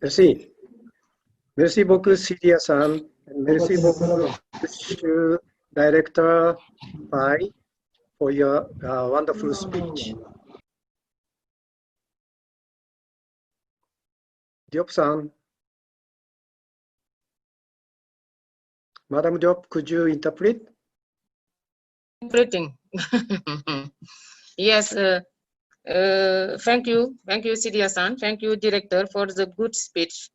Merci. Merci beaucoup, Sidia-san. Merci beaucoup, Monsieur Director Pai, for your wonderful speech. Diop-san. Madam Diop, could you interpret? Interpreting. Yes. Thank you, Sidia-san. Thank you, Directeur, for the good speech.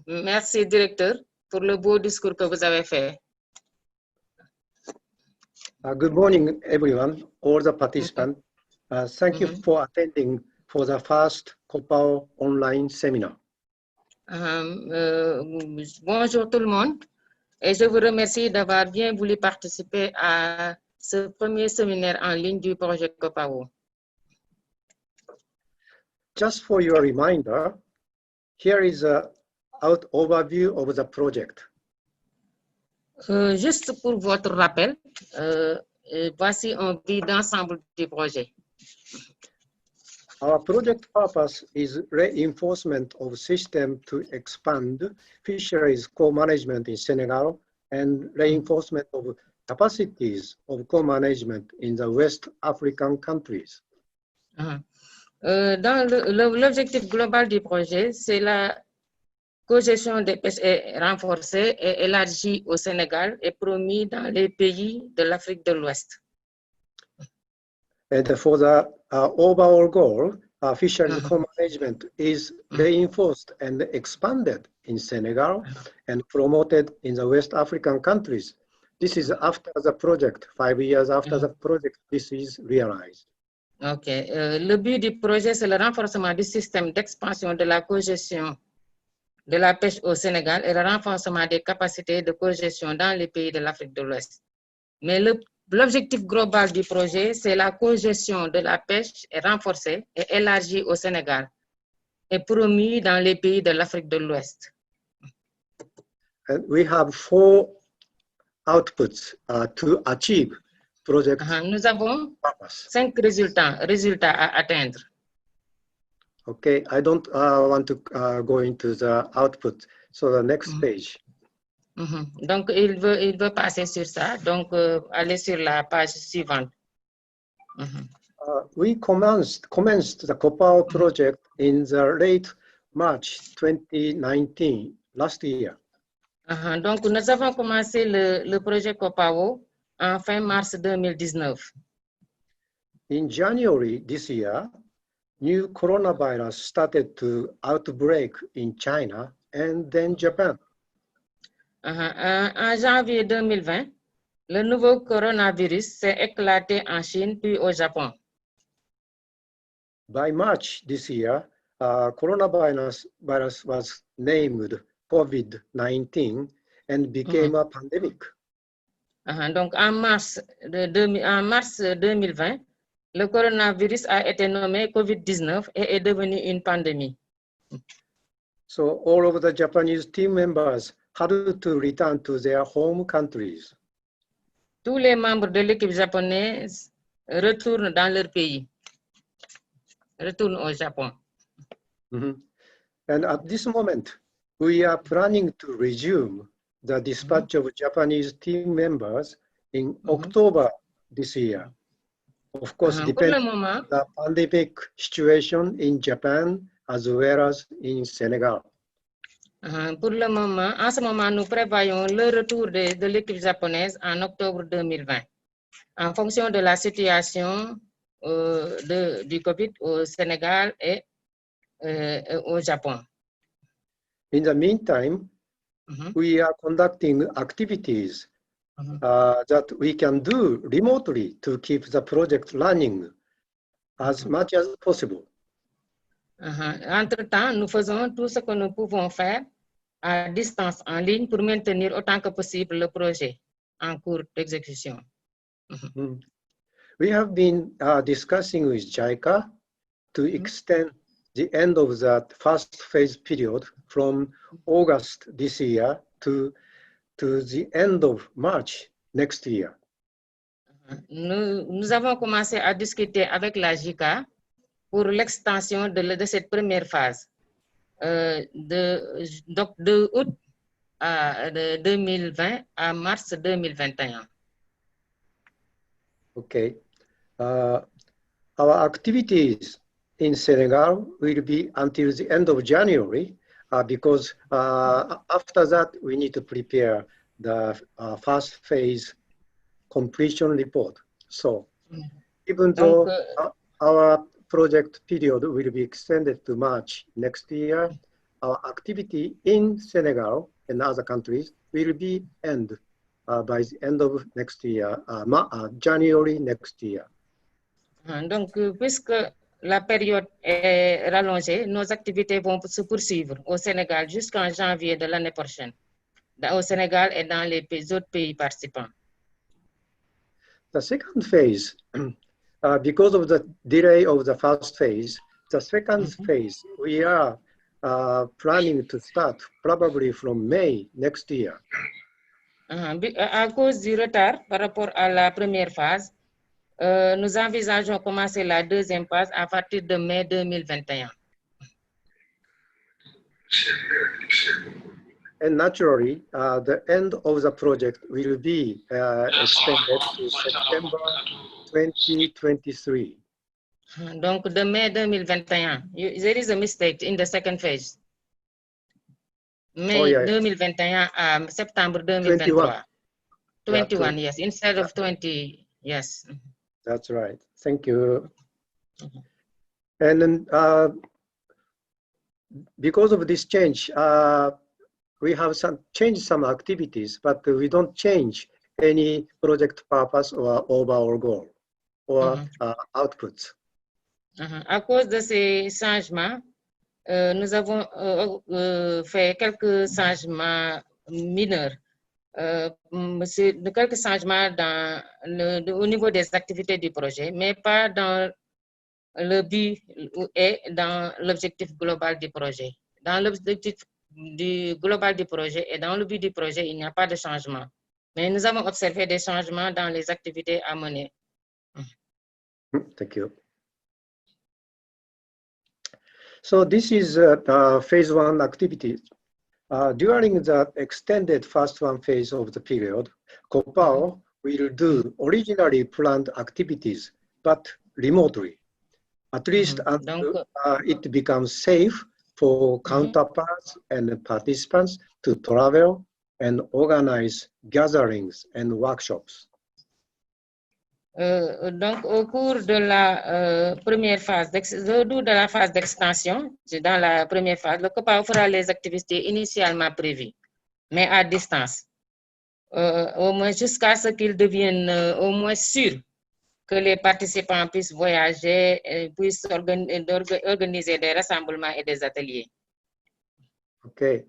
Merci, Directeur, pour le beau discours que vous avez fait. Good morning, everyone, all the participants. Thank you for attending for the first COPAO online seminar. Bonjour tout le monde, et je vous remercie d'avoir bien voulu participer à ce premier séminaire en ligne du projet COPAO. Just for your reminder, here is an overview of the project. Juste pour votre rappel, voici un vue d'ensemble du projet. Our project purpose is reinforcement of system to expand fisheries co-management in Senegal and reinforcement of capacities of co-management in the West African countries. L'objectif global du projet, c'est la cogestion des pêches est renforcée et élargie au Sénégal et promise dans les pays de l'Afrique de l'Ouest. And for the overall goal, fisheries co-management is reinforced and expanded in Senegal and promoted in the West African countries. This is after the project, 5 years after the project, this is realized. Ok. Le but du projet, c'est le renforcement du système d'expansion de la cogestion de la pêche au Sénégal et le renforcement des capacités de cogestion dans les pays de l'Afrique de l'Ouest. Mais l'objectif global du projet, c'est la cogestion de la pêche est renforcée et élargie au Sénégal et promue dans les pays de l'Afrique de l'Ouest. And we have 4 outputs to achieve project. Nous avons 5 résultats à atteindre. Okay, I don't want to go into the output. So the next page. Donc, il veut passer sur ça. Donc, aller sur la page suivante. We commenced the COPAO project in the late March 2019, last year. Donc, nous avons commencé le projet COPAO en fin mars 2019. In January this year, new coronavirus started to outbreak in China and then Japan. En janvier 2020, le nouveau coronavirus s'est éclaté en Chine puis au Japon. By March this year, coronavirus was named COVID-19 and became a pandemic. Donc, en mars 2020, le coronavirus a été nommé COVID-19 et est devenu une pandémie. So all of the Japanese team members had to return to their home countries. Tous les membres de l'équipe japonaise retournent dans leur pays, retournent au Japon. And at this moment, we are planning to resume the dispatch of Japanese team members in October this year. Of course, depending on the pandemic situation in Japan as well as in Senegal. Pour le moment, en ce moment, nous prévoyons le retour de l'équipe japonaise en octobre 2020, en fonction de la situation du COVID au Sénégal et au Japon. In the meantime, we are conducting activities that we can do remotely to keep the project running as much as possible. Entre-temps, nous faisons tout ce que nous pouvons faire à distance en ligne pour maintenir autant que possible le projet en cours d'exécution. We have been discussing with JICA to extend the end of that first phase period from August this year to the end of March next year. Nous avons commencé à discuter avec la JICA pour l'extension de cette première phase de août de 2020 à mars 2021. Okay. Our activities in Senegal will be until the end of January because after that we need to prepare the first phase completion report. So even though our project period will be extended to March next year, our activity in Senegal and other countries will be end by the end of next year, January next year. Donc, puisque la période est rallongée, nos activités vont se poursuivre au Sénégal jusqu'en janvier de l'année prochaine, au Sénégal et dans les autres pays participants. The second phase, because of the delay of the first phase, the second phase, we are planning to start probably from May next year. À cause du retard par rapport à la première phase, nous envisageons commencer la deuxième phase à partir de mai 2021. And naturally, the end of the project will be extended to September 2023. Donc, de mai 2021, there is a mistake in the second phase. Mai 2021 à septembre 2023. 21, yes, instead of 20, yes. That's right. Thank you. And then because of this change, we have changed some activities, but we don't change any project purpose or overall goal or outputs. À cause de ces changements, nous avons fait quelques changements mineurs. Quelques changements au niveau des activités du projet, mais pas dans le but et dans l'objectif global du projet. Dans l'objectif global du projet et dans le but du projet, il n'y a pas de changement. Mais nous avons observé des changements dans les activités à mener. Thank you. So this is phase one activities. During the extended first one phase of the period, COPAO will do originally planned activities, but remotely, at least until it becomes safe for counterparts and participants to travel and organize gatherings and workshops. Donc, au cours de la première phase, de la phase d'extension, dans la première phase, le COPAO fera les activités initialement prévues, mais à distance, au moins jusqu'à ce qu'ils deviennent au moins sûrs que les participants puissent voyager, puissent organiser des rassemblements et des ateliers. Okay,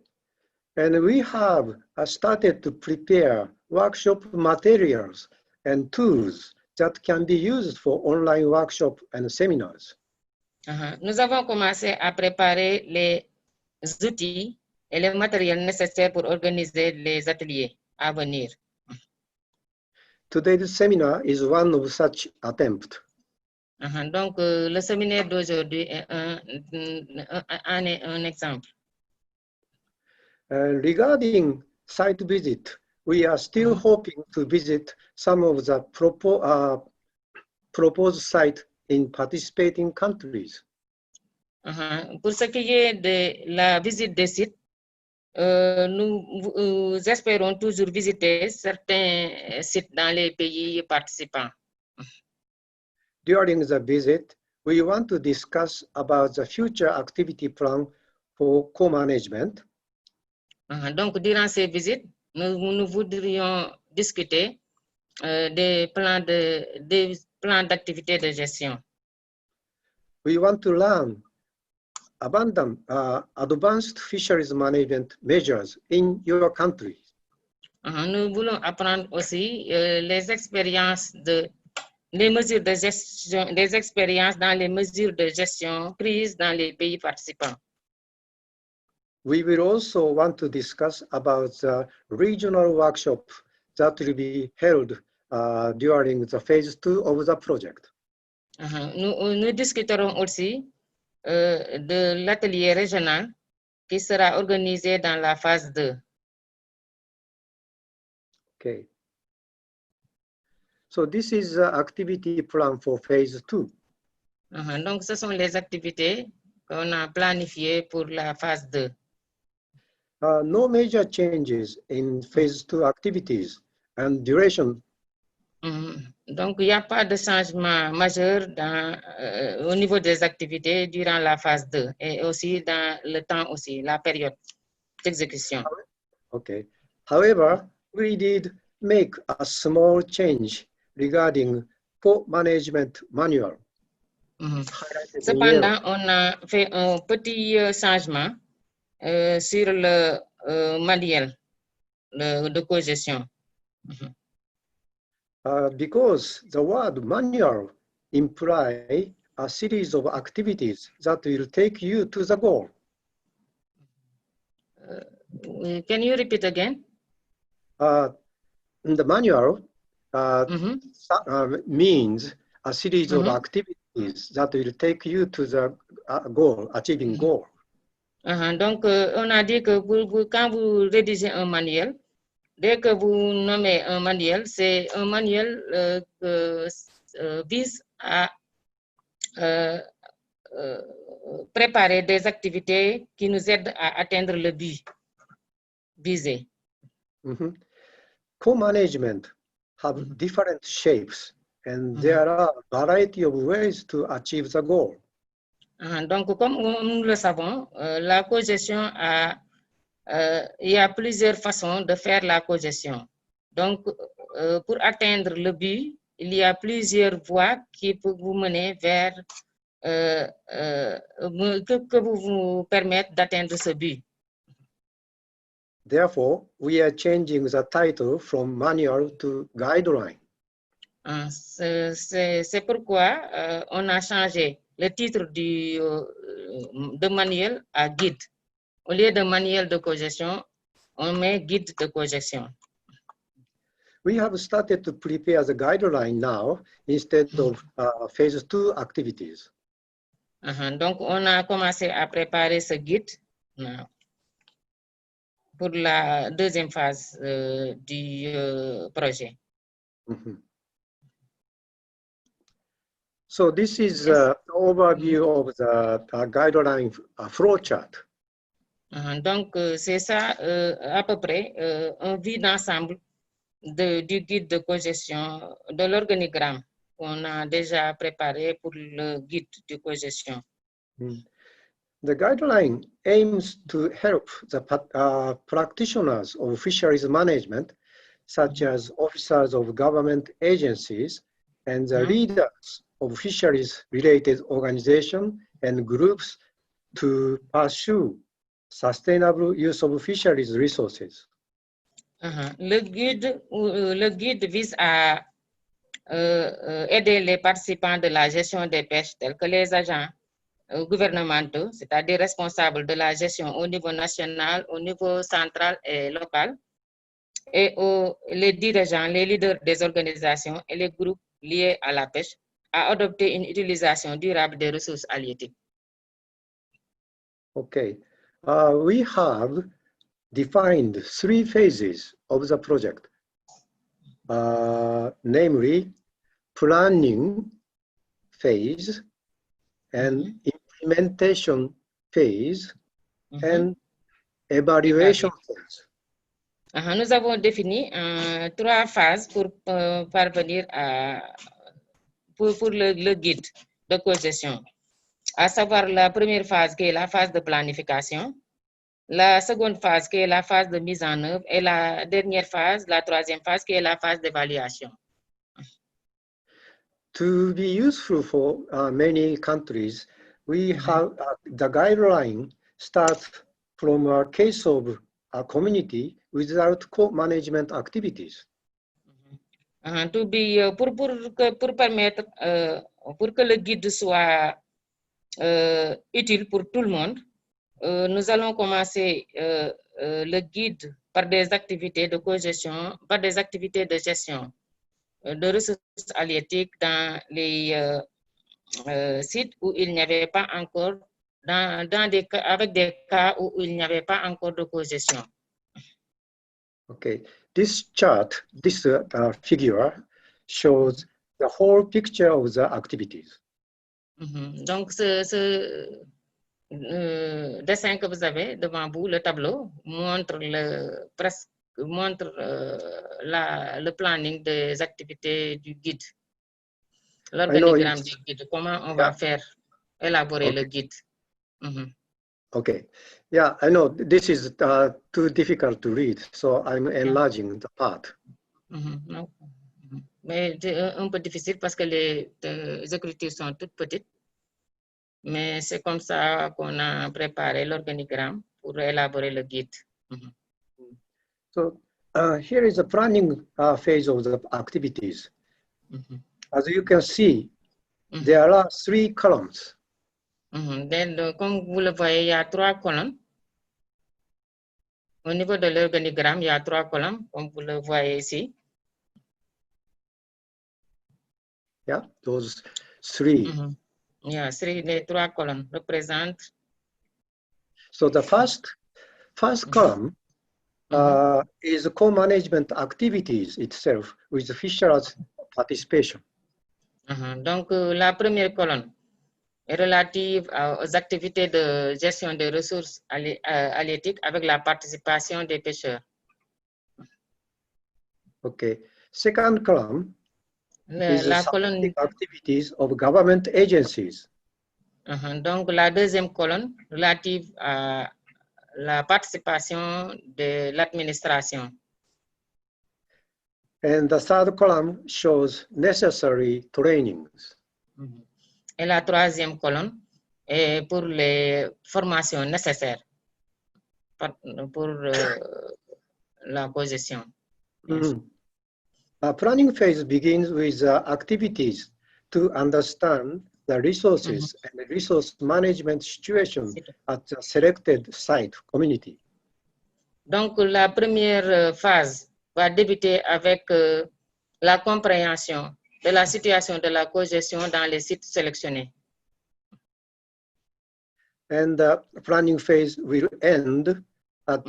and we have started to prepare workshop materials and tools that can be used for online workshops and seminars. Nous avons commencé à préparer les outils et les matériels nécessaires pour organiser les ateliers à venir. Today's seminar is one of such attempts. Donc, le séminaire d'aujourd'hui est un exemple. Regarding site visit, we are still hoping to visit some of the proposed sites in participating countries. Pour ce qui est de la visite des sites, nous espérons toujours visiter certains sites dans les pays participants. During the visit, we want to discuss about the future activity plan for co-management. Donc, durant ces visites, nous voudrions discuter des plans d'activité de gestion. We want to learn advanced fisheries management measures in your country. Nous voulons apprendre aussi les mesures de gestion, des expériences dans les mesures de gestion prises dans les pays participants. We will also want to discuss about the regional workshop that will be held during the phase 2 of the project. Nous discuterons aussi de l'atelier régional qui sera organisé dans la phase 2. Okay. So this is the activity plan for phase 2. Donc, ce sont les activités qu'on a planifiées pour la phase 2. No major changes in phase 2 activities and duration. Donc, il n'y a pas de changement majeur au niveau des activités durant la phase 2 et aussi dans le temps aussi, la période d'exécution. Okay. However, we did make a small change regarding co-management manual. Cependant, on a fait un petit changement sur le manuel de cogestion. Because the word manual implies a series of activities that will take you to the goal. Can you repeat again? The manual means a series of activities that will take you to the goal, achieving goal. Donc, on a dit que quand vous rédigez un manuel, dès que vous nommez un manuel, c'est un manuel qui vise à préparer des activités qui nous aident à atteindre le but visé. Co-management have different shapes and there are a variety of ways to achieve the goal. Donc, comme nous le savons, la cogestion il y a plusieurs façons de faire la cogestion. Donc, pour atteindre le but, il y a plusieurs voies qui peuvent vous mener vers, que vous permettent d'atteindre ce but. Therefore, we are changing the title from manual to guideline. C'est pourquoi on a changé le titre de manuel à guide. Au lieu de manuel de cogestion, on met guide de cogestion. We have started to prepare the guideline now instead of phase 2 activities. Donc, on a commencé à préparer ce guide pour la deuxième phase du projet. So this is an overview of the guideline flowchart. Donc, c'est ça à peu près un vue d'ensemble du guide de cogestion, de l'organigramme qu'on a déjà préparé pour le guide de cogestion. The guideline aims to help the practitioners of fisheries management, such as officers of government agencies and the leaders of fisheries-related organizations and groups to pursue sustainable use of fisheries resources. Le guide vise à aider les participants de la gestion des pêches, tels que les agents gouvernementaux, c'est-à-dire responsables de la gestion au niveau national, au niveau central et local, et les dirigeants, les leaders des organisations et les groupes liés à la pêche, à adopter une utilisation durable des ressources halieutiques. Okay, we have defined 3 phases of the project, namely planning phase and implementation phase and evaluation phase. Nous avons défini 3 phases pour parvenir pour le guide de cogestion, à savoir la première phase qui est la phase de planification, la seconde phase qui est la phase de mise en œuvre et la dernière phase, la troisième phase qui est la phase d'évaluation. To be useful for many countries, we have the guideline starts from a case of a community without co-management activities. Pour permettre, pour que le guide soit utile pour tout le monde, nous allons commencer le guide par des activités de cogestion, par des activités de gestion de ressources halieutiques dans les sites où il n'y avait pas encore avec des cas où il n'y avait pas encore de cogestion. Okay, this chart, this figure shows the whole picture of the activities. Donc, ce dessin que vous avez devant vous, le tableau, montre le planning des activités du guide, l'organigramme du guide, comment on va faire élaborer le guide. Okay, yeah, I know this is too difficult to read, so I'm enlarging the part. Mais c'est un peu difficile parce que les écritures sont toutes petites. Mais c'est comme ça qu'on a préparé l'organigramme pour élaborer le guide. So here is the planning phase of the activities. As you can see, there are 3 columns. Comme vous le voyez, il y a 3 colonnes. Au niveau de l'organigramme, il y a 3 colonnes, comme vous le voyez ici. Yeah, those 3. Yeah, les 3 colonnes représentent. So the first column is co-management activities itself with fisheries participation. Donc, la première colonne est relative aux activités de gestion des ressources halieutiques avec la participation des pêcheurs. Okay. Second column is la colonne activities of government agencies. Donc, la deuxième colonne relative à la participation de l'administration. And the third column shows necessary trainings. Et la troisième colonne est pour les formations nécessaires pour la cogestion. Planning phase begins with activities to understand the resources and the resource management situation at the selected site community. Donc, la première phase va débuter avec la compréhension de la situation de la cogestion dans les sites sélectionnés. And the planning phase will end at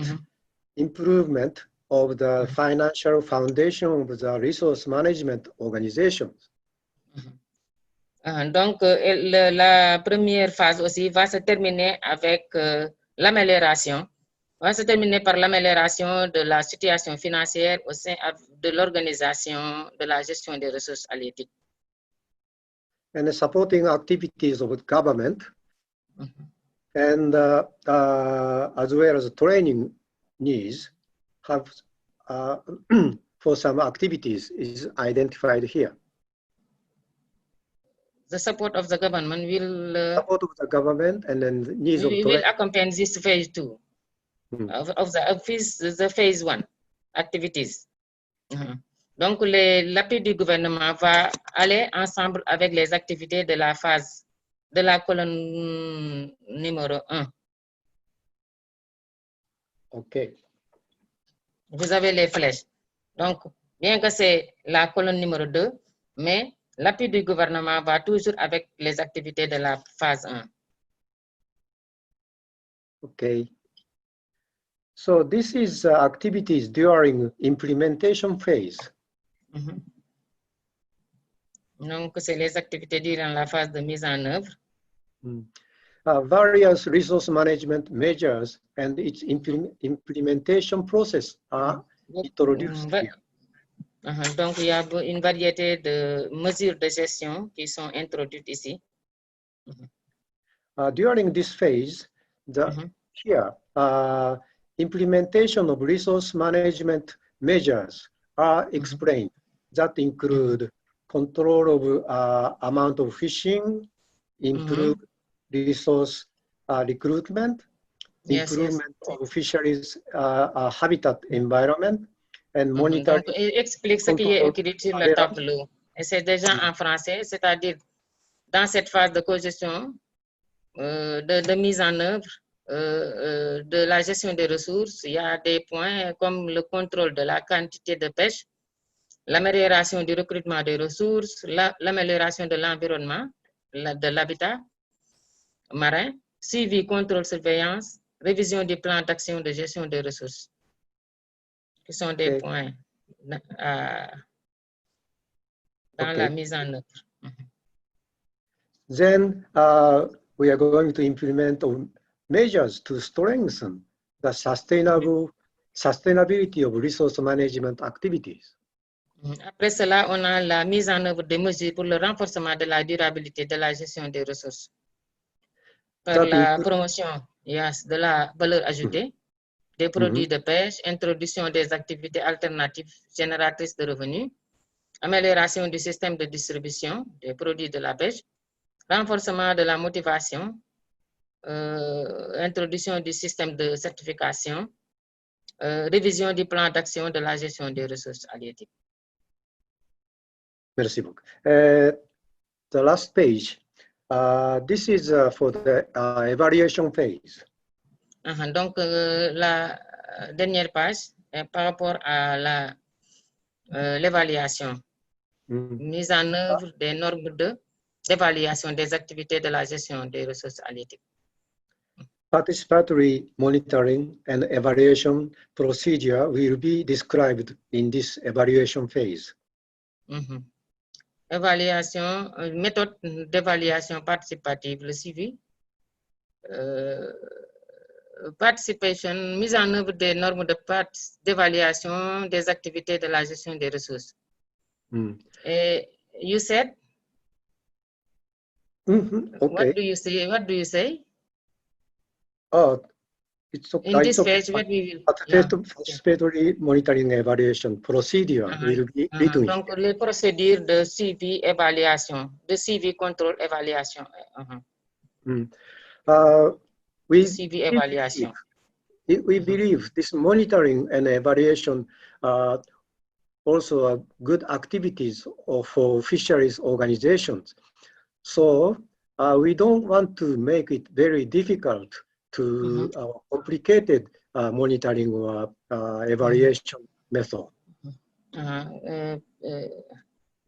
improvement of the financial foundation of the resource management organizations. Donc, la première phase aussi va se terminer avec l'amélioration, va se terminer par l'amélioration de la situation financière au sein de l'organisation de la gestion des ressources halieutiques. And the supporting activities of government and as well as training needs have for some activities is identified here. The support of the government will support of the government and then the needs of will accompany this phase 2 of the phase 1 activities. Donc l'appui du gouvernement va aller ensemble avec les activités de la phase de la colonne numéro 1. OK. Vous avez les flèches. Donc, bien que c'est la colonne numéro 2, mais l'appui du gouvernement va toujours avec les activités de la phase 1. Okay. So this is activities during implementation phase. Donc, c'est les activités durant la phase de mise en œuvre. Various resource management measures and its implementation process are introduced here. Donc, il y a une variété de mesures de gestion qui sont introduites ici. During this phase, implementation of resource management measures are explained that include control of amount of fishing, improved resource recruitment, improvement of fisheries habitat environment, and monitoring. Donc, il explique ce qui est écrit sur le tableau. Et c'est déjà en français, c'est-à-dire dans cette phase de cogestion, de mise en œuvre de la gestion des ressources, il y a des points comme le contrôle de la quantité de pêche, l'amélioration du recrutement des ressources, l'amélioration de l'environnement, de l'habitat marin, suivi, contrôle, surveillance, révision du plan d'action de gestion des ressources, qui sont des points dans la mise en œuvre. Then we are going to implement measures to strengthen the sustainability of resource management activities. Après cela, on a la mise en œuvre des mesures pour le renforcement de la durabilité de la gestion des ressources. Par la promotion de la valeur ajoutée, des produits de pêche, introduction des activités alternatives génératrices de revenus, amélioration du système de distribution des produits de la pêche, renforcement de la motivation, introduction du système de certification, révision du plan d'action de la gestion des ressources halieutiques. Merci beaucoup. The last page. This is for the evaluation phase. Donc, la dernière page est par rapport à l'évaluation. Mise en œuvre des normes d'évaluation des activités de la gestion des ressources halieutiques. Participatory monitoring and evaluation procedure will be described in this evaluation phase. Évaluation, méthode d'évaluation participative, le suivi. Participation, mise en œuvre des normes d'évaluation des activités de la gestion des ressources. Et you said? Okay. What do you say? What do you say? Oh, it's okay. In this page, what we will... Participatory monitoring evaluation procedure will be written. Donc, les procédures de suivi, évaluation, de suivi, contrôle, évaluation. Suivi, évaluation. We believe this monitoring and evaluation also are good activities for fisheries organizations. So we don't want to make it very difficult to complicated monitoring or evaluation method.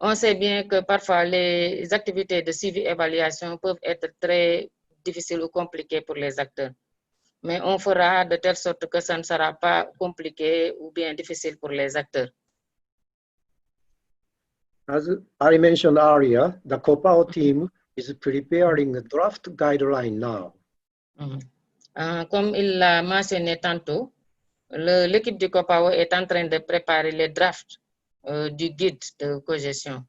On sait bien que parfois les activités de suivi et évaluation peuvent être très difficiles ou compliquées pour les acteurs. Mais on fera de telle sorte que ça ne sera pas compliqué ou bien difficile pour les acteurs. As I mentioned earlier, the COPAO team is preparing a draft guideline now. Comme il l'a mentionné tantôt, l'équipe du COPAO est en train de préparer les drafts du guide de cogestion.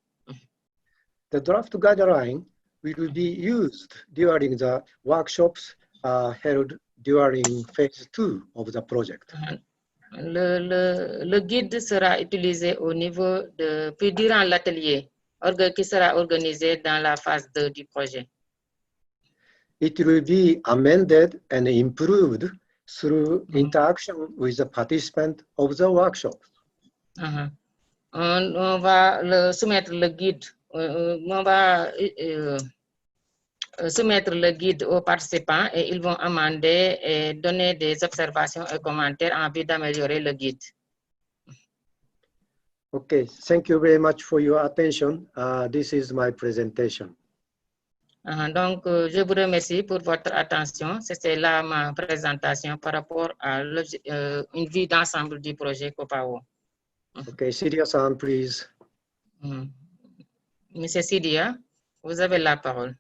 The draft guideline will be used during the workshops held during phase 2 of the project. Le guide sera utilisé au niveau puis durant l'atelier qui sera organisé dans la phase 2 du projet. It will be amended and improved through interaction with the participants of the workshop. On va soumettre le guide, on va soumettre le guide aux participants et ils vont amender et donner des observations et commentaires en vue d'améliorer le guide. Okay, thank you very much for your attention. This is my presentation. Donc, je vous remercie pour votre attention. C'était là ma présentation par rapport à une vue d'ensemble du projet COPAO. Okay, Sidia-san, please. Monsieur Sidia, vous avez la parole.